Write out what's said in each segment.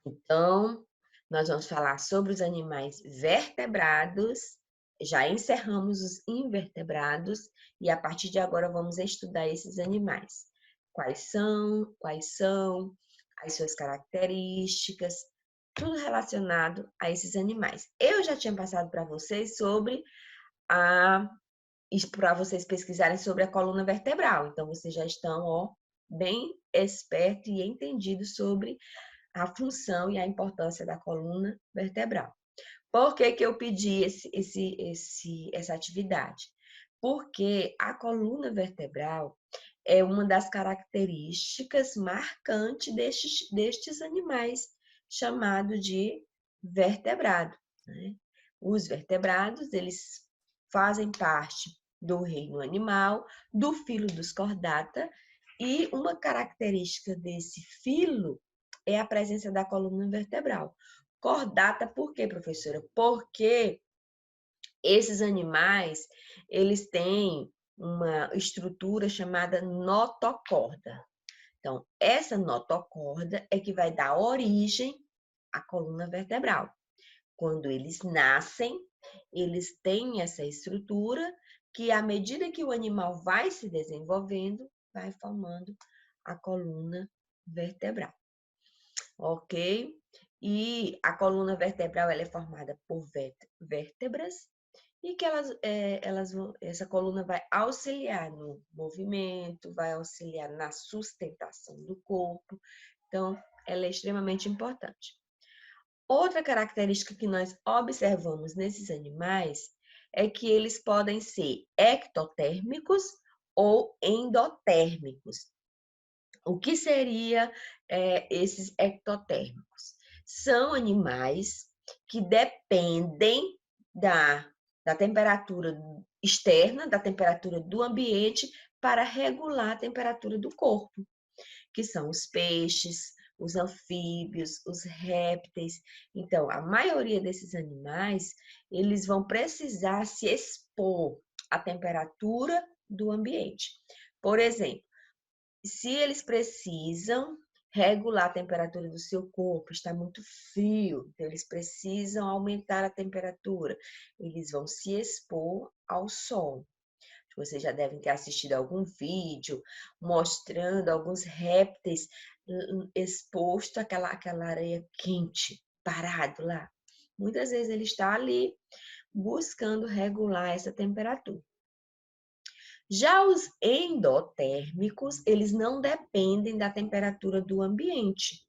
Então, nós vamos falar sobre os animais vertebrados, já encerramos os invertebrados e a partir de agora vamos estudar esses animais. Quais são as suas características, tudo relacionado a esses animais. Eu já tinha passado para vocês sobre a para vocês pesquisarem sobre a coluna vertebral. Então vocês já estão, ó, bem espertos e entendidos sobre a função e a importância da coluna vertebral. Por que que eu pedi essa atividade? Porque a coluna vertebral é uma das características marcantes destes animais, chamado de vertebrado, né? Os vertebrados, eles fazem parte do reino animal, do filo dos cordata, e uma característica desse filo é a presença da coluna vertebral. Cordata, por quê, professora? Porque esses animais, eles têm uma estrutura chamada notocorda. Então, essa notocorda é que vai dar origem à coluna vertebral. Quando eles nascem, eles têm essa estrutura que, à medida que o animal vai se desenvolvendo, vai formando a coluna vertebral, ok? E a coluna vertebral ela é formada por vértebras e que essa coluna vai auxiliar no movimento, vai auxiliar na sustentação do corpo. Então, ela é extremamente importante. Outra característica que nós observamos nesses animais é que eles podem ser ectotérmicos ou endotérmicos. O que seria esses ectotérmicos? São animais que dependem da temperatura externa, da temperatura do ambiente, para regular a temperatura do corpo, que são os peixes, os anfíbios, os répteis. Então, a maioria desses animais, eles vão precisar se expor à temperatura do ambiente. Por exemplo, se eles precisam regular a temperatura do seu corpo, está muito frio, então eles precisam aumentar a temperatura, eles vão se expor ao sol. Vocês já devem ter assistido algum vídeo mostrando alguns répteis exposto àquela areia quente, parado lá. Muitas vezes ele está ali buscando regular essa temperatura. Já os endotérmicos, eles não dependem da temperatura do ambiente.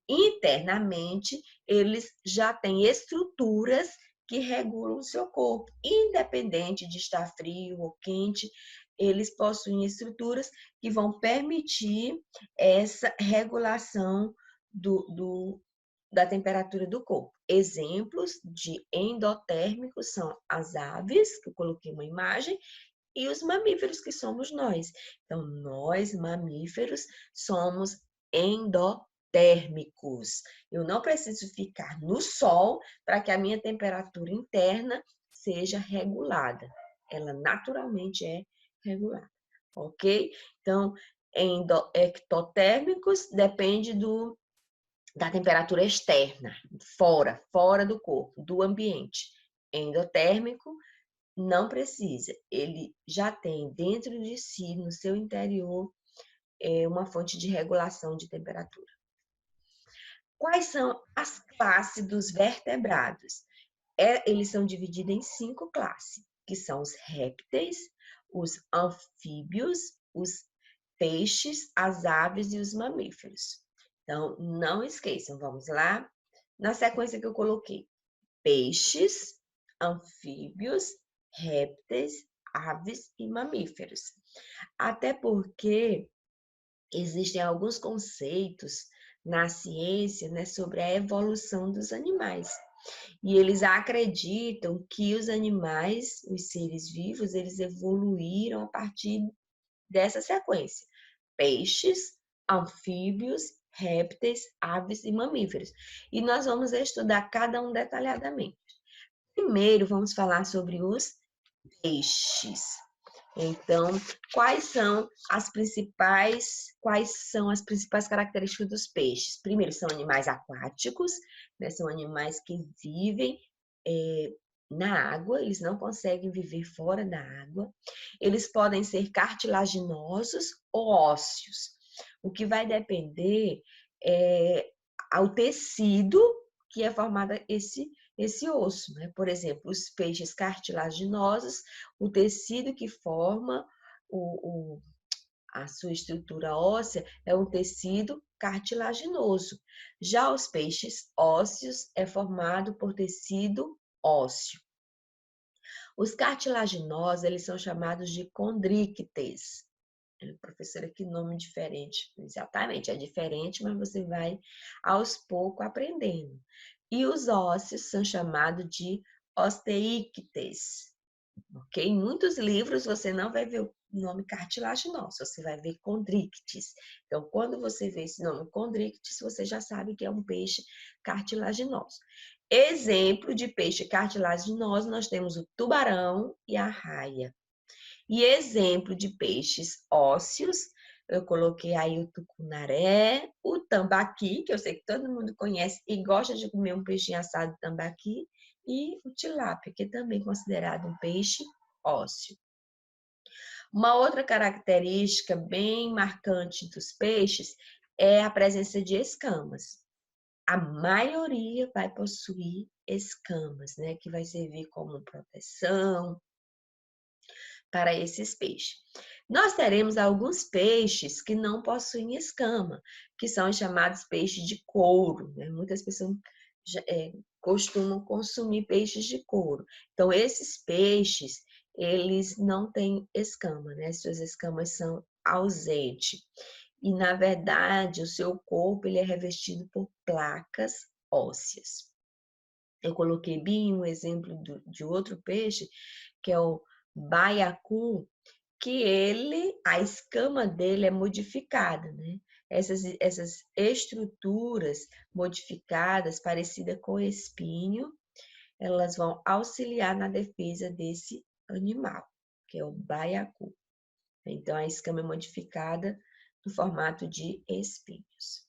Internamente, eles já têm estruturas que regulam o seu corpo. Independente de estar frio ou quente, eles possuem estruturas que vão permitir essa regulação da temperatura do corpo. Exemplos de endotérmicos são as aves, que eu coloquei uma imagem, e os mamíferos, que somos nós. Então, nós, mamíferos, somos endotérmicos. Eu não preciso ficar no sol para que a minha temperatura interna seja regulada. Ela naturalmente é regulada, ok? Então, ectotérmicos depende da temperatura externa, fora do corpo, do ambiente. Endotérmico não precisa, ele já tem dentro de si, no seu interior, uma fonte de regulação de temperatura. Quais são as classes dos vertebrados? Eles são divididos em 5 classes, que são os répteis, os anfíbios, os peixes, as aves e os mamíferos. Então, não esqueçam, vamos lá? Na sequência que eu coloquei: peixes, anfíbios, répteis, aves e mamíferos. Até porque existem alguns conceitos na ciência, né, sobre a evolução dos animais. E eles acreditam que os animais, os seres vivos, eles evoluíram a partir dessa sequência: peixes, anfíbios, répteis, aves e mamíferos. E nós vamos estudar cada um detalhadamente. Primeiro, vamos falar sobre os peixes. Então, quais são as principais características dos peixes? Primeiro, são animais aquáticos, né? São animais que vivem na água, eles não conseguem viver fora da água. Eles podem ser cartilaginosos ou ósseos. O que vai depender ao tecido que é formado esse osso, né? Por exemplo, os peixes cartilaginosos, o tecido que forma a sua estrutura óssea é um tecido cartilaginoso. Já os peixes ósseos é formado por tecido ósseo. Os cartilaginosos, eles são chamados de condríctes. Professora, que nome diferente. Exatamente, é diferente, mas você vai aos poucos aprendendo. E os ósseos são chamados de osteíctes. Ok? Em muitos livros você não vai ver o nome cartilaginoso, você vai ver condríctes. Então, quando você vê esse nome condríctes, você já sabe que é um peixe cartilaginoso. Exemplo de peixe cartilaginoso, nós temos o tubarão e a raia. E exemplo de peixes ósseos, eu coloquei aí o tucunaré, o tambaqui, que eu sei que todo mundo conhece e gosta de comer um peixinho assado tambaqui, e o tilápia, que é também considerado um peixe ósseo. Uma outra característica bem marcante dos peixes é a presença de escamas. A maioria vai possuir escamas, né, que vai servir como proteção para esses peixes. Nós teremos alguns peixes que não possuem escama, que são chamados peixes de couro, né? Muitas pessoas costumam consumir peixes de couro. Então, esses peixes, eles não têm escama, né? Suas escamas são ausentes. E, na verdade, o seu corpo ele é revestido por placas ósseas. Eu coloquei bem um exemplo de outro peixe, que é o baiacu, que a escama dele é modificada, né? Essas estruturas modificadas, parecidas com espinho, elas vão auxiliar na defesa desse animal, que é o baiacu. Então, a escama é modificada no formato de espinhos.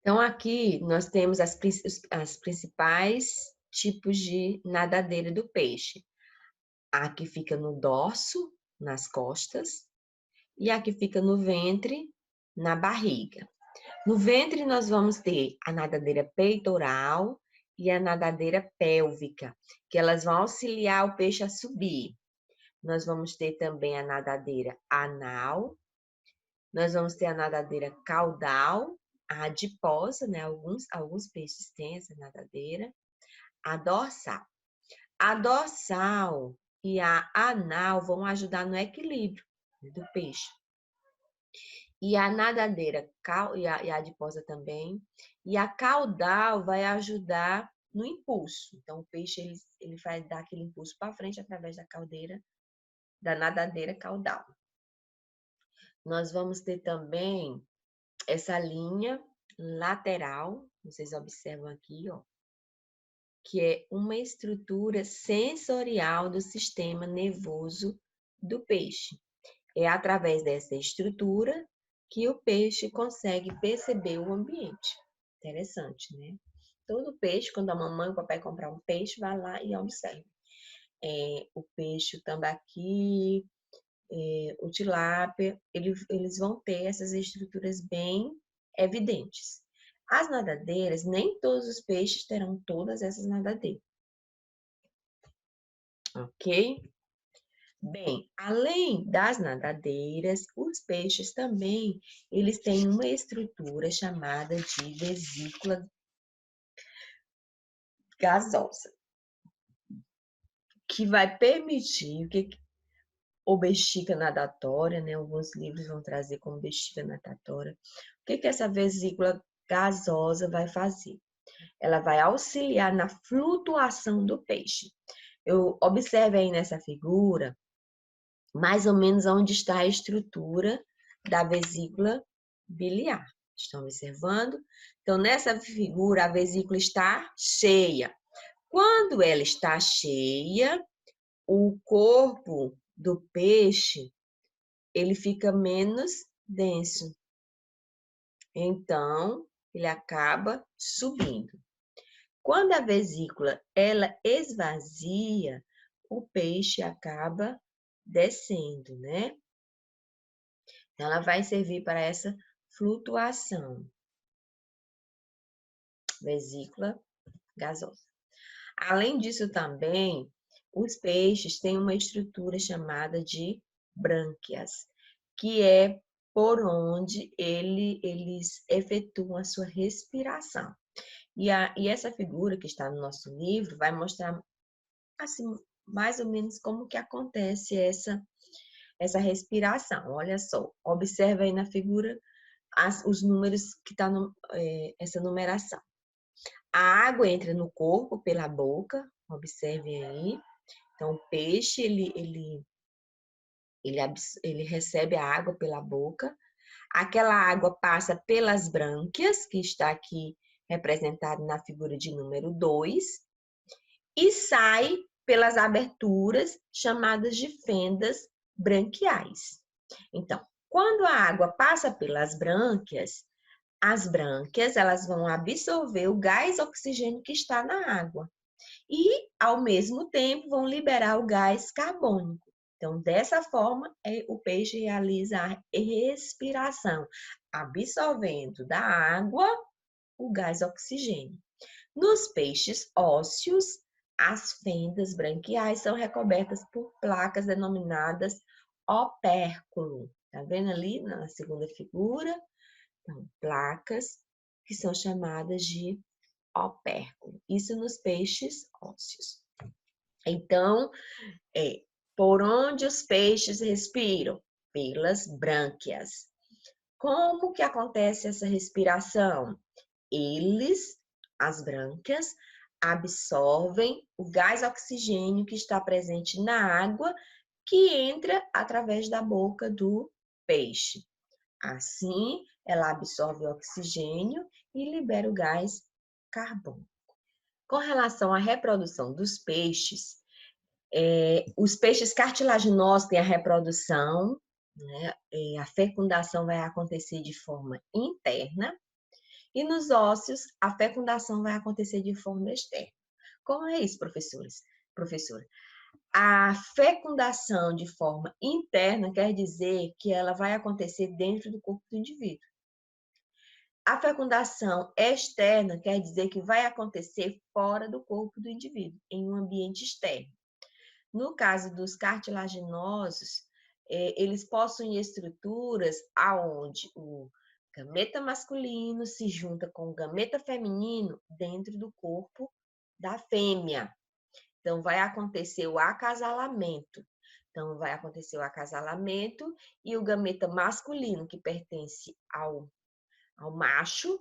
Então, aqui nós temos as principais tipos de nadadeira do peixe. A que fica no dorso, nas costas, e a que fica no ventre, na barriga. No ventre, nós vamos ter a nadadeira peitoral e a nadadeira pélvica, que elas vão auxiliar o peixe a subir. Nós vamos ter também a nadadeira anal, nós vamos ter a nadadeira caudal, a adiposa, né? Alguns peixes têm essa nadadeira, a dorsal. A dorsal e a anal vão ajudar no equilíbrio do peixe. E a nadadeira e a adiposa também. E a caudal vai ajudar no impulso. Então, o peixe ele vai dar aquele impulso para frente através da nadadeira caudal. Nós vamos ter também essa linha lateral, vocês observam aqui, ó, que é uma estrutura sensorial do sistema nervoso do peixe. É através dessa estrutura que o peixe consegue perceber o ambiente. Interessante, né? Todo peixe, quando a mamãe e o papai comprar um peixe, vai lá e observa. O peixe, o tambaqui, o tilápia, eles vão ter essas estruturas bem evidentes. As nadadeiras, nem todos os peixes terão todas essas nadadeiras. Ok? Bem, além das nadadeiras, os peixes também, eles têm uma estrutura chamada de vesícula gasosa, que vai permitir ou bexiga natatória, né? Alguns livros vão trazer como bexiga natatória. O que essa vesícula gasosa vai fazer? Ela vai auxiliar na flutuação do peixe. Eu observe aí nessa figura, mais ou menos onde está a estrutura da vesícula biliar. Estão observando? Então, nessa figura, a vesícula está cheia. Quando ela está cheia, o corpo do peixe ele fica menos denso. Então, ele acaba subindo. Quando a vesícula ela esvazia, o peixe acaba descendo, né? Ela vai servir para essa flutuação. Vesícula gasosa. Além disso também, os peixes têm uma estrutura chamada de brânquias, que é por onde eles efetuam a sua respiração. E essa figura que está no nosso livro vai mostrar assim, mais ou menos como que acontece essa respiração. Olha só, observa aí na figura os números que está essa numeração. A água entra no corpo pela boca, observem aí. Então, o peixe, ele recebe a água pela boca. Aquela água passa pelas brânquias, que está aqui representado na figura de número 2, e sai pelas aberturas chamadas de fendas branquiais. Então, quando a água passa pelas brânquias, as brânquias elas vão absorver o gás oxigênio que está na água e, ao mesmo tempo, vão liberar o gás carbônico. Então, dessa forma, o peixe realiza a respiração, absorvendo da água o gás oxigênio. Nos peixes ósseos, as fendas branquiais são recobertas por placas denominadas opérculo. Tá vendo ali na segunda figura? Então, placas que são chamadas de opérculo. Isso nos peixes ósseos. Então, por onde os peixes respiram? Pelas brânquias. Como que acontece essa respiração? As brânquias, absorvem o gás oxigênio que está presente na água, que entra através da boca do peixe. Assim, ela absorve o oxigênio e libera o gás carbônico. Com relação à reprodução dos peixes, os peixes cartilaginosos têm a reprodução, né? A fecundação vai acontecer de forma interna, e nos ósseos, a fecundação vai acontecer de forma externa. Como é isso, professora? A fecundação de forma interna quer dizer que ela vai acontecer dentro do corpo do indivíduo. A fecundação externa quer dizer que vai acontecer fora do corpo do indivíduo, em um ambiente externo. No caso dos cartilaginosos, eles possuem estruturas aonde o gameta masculino se junta com o gameta feminino dentro do corpo da fêmea. Então, vai acontecer o acasalamento. Então, vai acontecer o acasalamento e o gameta masculino, que pertence ao macho,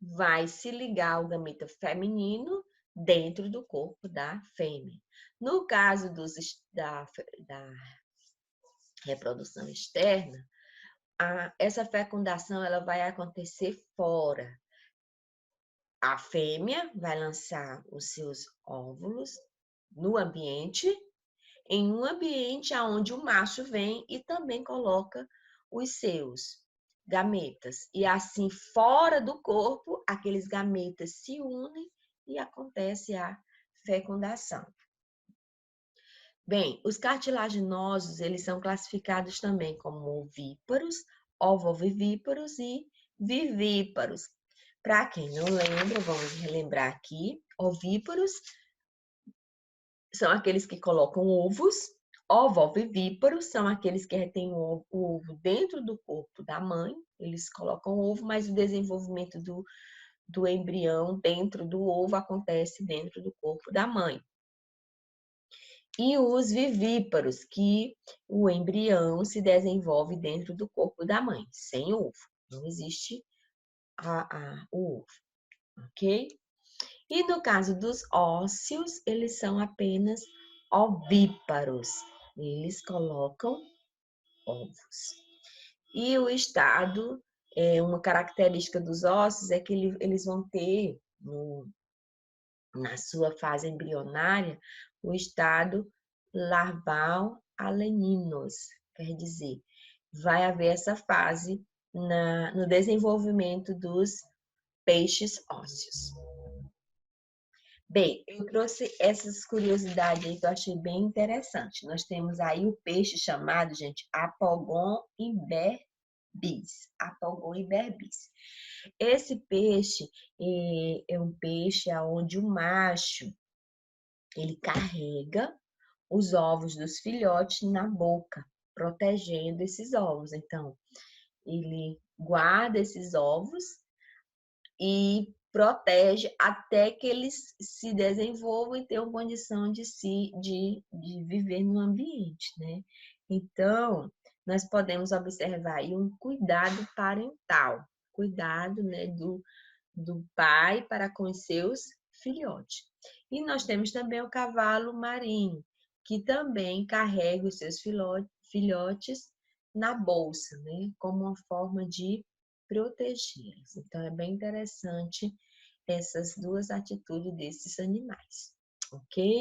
vai se ligar ao gameta feminino dentro do corpo da fêmea. No caso da reprodução externa, essa fecundação ela vai acontecer fora. A fêmea vai lançar os seus óvulos no ambiente, em um ambiente onde o macho vem e também coloca os seus gametas. E assim, fora do corpo, aqueles gametas se unem e acontece a fecundação. Bem, os cartilaginosos, eles são classificados também como ovíparos, ovovivíparos e vivíparos. Para quem não lembra, vamos relembrar aqui, ovíparos são aqueles que colocam ovos, ovovivíparos são aqueles que retêm o ovo dentro do corpo da mãe, eles colocam o ovo, mas o desenvolvimento do embrião dentro do ovo acontece dentro do corpo da mãe. E os vivíparos, que o embrião se desenvolve dentro do corpo da mãe, sem ovo. Não existe o ovo, ok? E no caso dos ósseos, eles são apenas ovíparos. Eles colocam ovos. E o estado, uma característica dos ósseos é que eles vão ter, na sua fase embrionária, o estado larval alaninos, quer dizer, vai haver essa fase no desenvolvimento dos peixes ósseos. Bem, eu trouxe essas curiosidades aí que eu achei bem interessante. Nós temos aí o peixe chamado, gente, Apogon imberbis. Apogon imberbis. Esse peixe é um peixe onde o macho ele carrega os ovos dos filhotes na boca, protegendo esses ovos. Então, ele guarda esses ovos e protege até que eles se desenvolvam e tenham condição de viver no ambiente, né? Então, nós podemos observar aí um cuidado parental, cuidado, né, do pai para com os seus filhotes. E nós temos também o cavalo marinho, que também carrega os seus filhotes na bolsa, né, como uma forma de protegê-los. Então, é bem interessante essas duas atitudes desses animais, ok?